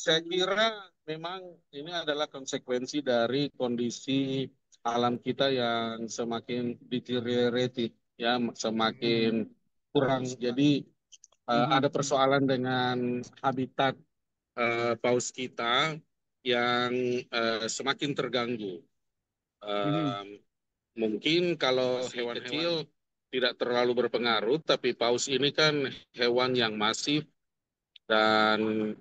Saya kira memang ini adalah konsekuensi dari kondisi alam kita yang semakin deteriorated, ya, semakin kurang. Jadi ada persoalan dengan habitat paus kita yang semakin terganggu. Um, Mungkin kalau hewan kecil tidak terlalu berpengaruh, tapi paus ini kan hewan yang masif dan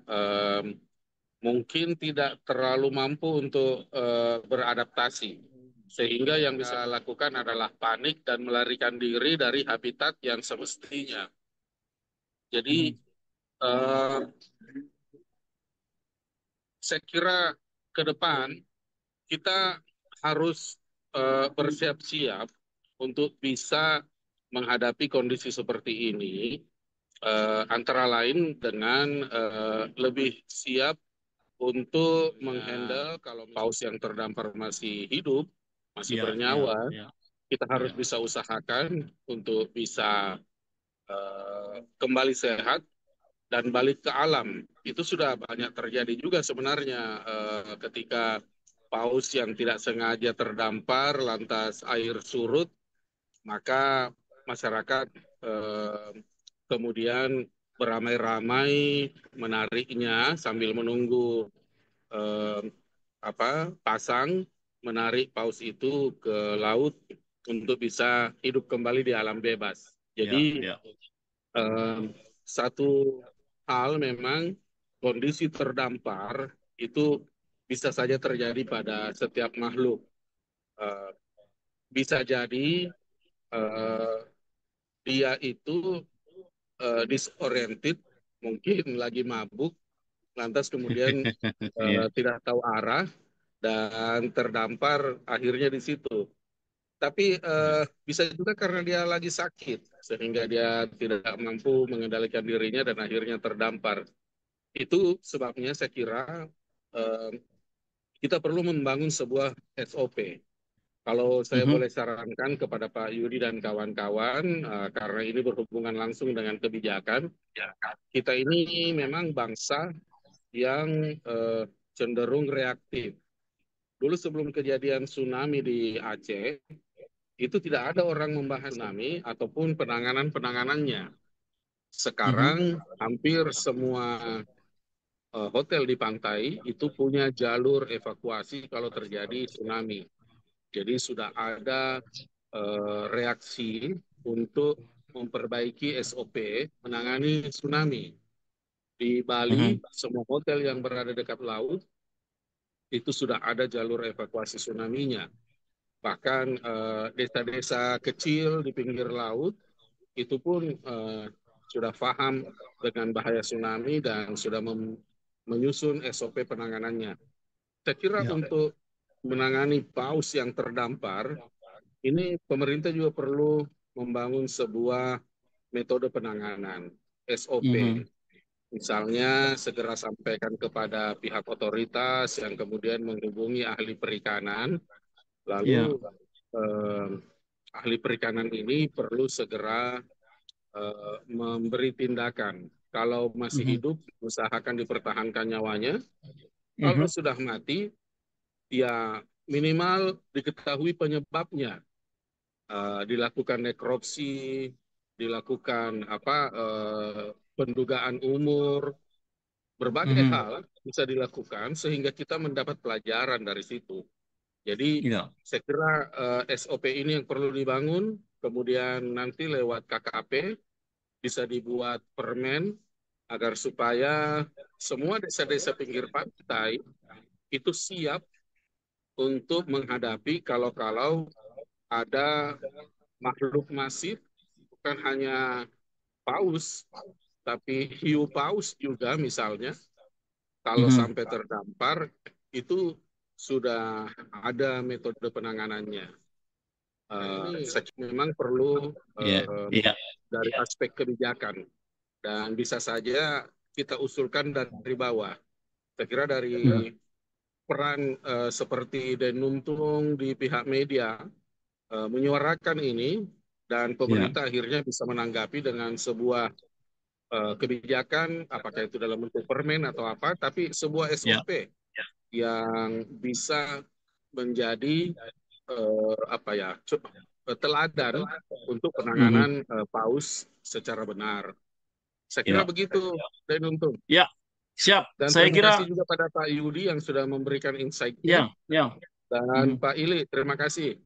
mungkin tidak terlalu mampu untuk beradaptasi. Sehingga yang bisa lakukan adalah panik dan melarikan diri dari habitat yang semestinya. Jadi eh, saya kira ke depan kita harus bersiap-siap untuk bisa menghadapi kondisi seperti ini, antara lain dengan lebih siap untuk menghandle kalau paus yang terdampar masih hidup, masih Ya, ya, bernyawa, ya, kita harus ya. bisa usahakan untuk bisa kembali sehat dan balik ke alam. Itu sudah banyak terjadi juga sebenarnya ketika paus yang tidak sengaja terdampar lantas air surut, maka masyarakat eh, kemudian beramai-ramai menariknya sambil menunggu eh, pasang, menarik paus itu ke laut untuk bisa hidup kembali di alam bebas. Ya, Jadi ya. eh, satu hal memang kondisi terdampar itu bisa saja terjadi pada setiap makhluk. Eh, Bisa jadi eh, dia itu disoriented, mungkin lagi mabuk, lantas kemudian Iya. tidak tahu arah dan terdampar akhirnya di situ. Tapi Ya. bisa juga karena dia lagi sakit sehingga dia tidak mampu mengendalikan dirinya dan akhirnya terdampar. Itu sebabnya saya kira eh, kita perlu membangun sebuah SOP. Kalau saya Mhm. boleh sarankan kepada Pak Yudi dan kawan-kawan, karena ini berhubungan langsung dengan kebijakan, kita ini memang bangsa yang cenderung reaktif. Dulu sebelum kejadian tsunami di Aceh, itu tidak ada orang membahas tsunami ataupun penanganannya. Mhm. Sekarang hampir semua hotel di pantai itu punya jalur evakuasi kalau terjadi tsunami. Jadi sudah ada reaksi untuk memperbaiki SOP menangani tsunami. Di Bali, Mhm. semua hotel yang berada dekat laut itu sudah ada jalur evakuasi tsunami-nya. Bahkan desa-desa kecil di pinggir laut itu pun sudah paham dengan bahaya tsunami dan sudah menyusun SOP penanganannya. Saya kira Ya. untuk menangani paus yang terdampar, ini pemerintah juga perlu membangun sebuah metode penanganan, SOP. Mhm. Misalnya segera sampaikan kepada pihak otoritas yang kemudian menghubungi ahli perikanan, Ya. lalu eh, ahli perikanan ini perlu segera memberi tindakan. Kalau masih Mhm. hidup, usahakan dipertahankan nyawanya. Kalau Mhm. sudah mati, ya minimal diketahui penyebabnya. Dilakukan nekropsi, dilakukan pendugaan umur, berbagai Mhm. hal bisa dilakukan sehingga kita mendapat pelajaran dari situ. Jadi Ya. saya kira SOP ini yang perlu dibangun, kemudian nanti lewat KKP bisa dibuat permen agar supaya semua desa-desa pinggir pantai itu siap untuk menghadapi kalau-kalau ada makhluk masif, bukan hanya paus, tapi hiu paus juga misalnya, kalau Mhm. sampai terdampar, itu sudah ada metode penanganannya. memang perlu Iya. dari aspek kebijakan dan bisa saja kita usulkan dari bawah. Saya kira dari peran seperti Denuntung di pihak media menyuarakan ini dan pemerintah akhirnya bisa menanggapi dengan sebuah kebijakan, apakah itu dalam bentuk permen atau apa, tapi sebuah SOP yang bisa menjadi teladan untuk penanganan paus secara benar. Saya kira begitu, Denuntung. Ya, siap. Dan Saya terima kira kasih juga pada Pak Yudi yang sudah memberikan insight-nya. Dan Pak Ili, terima kasih.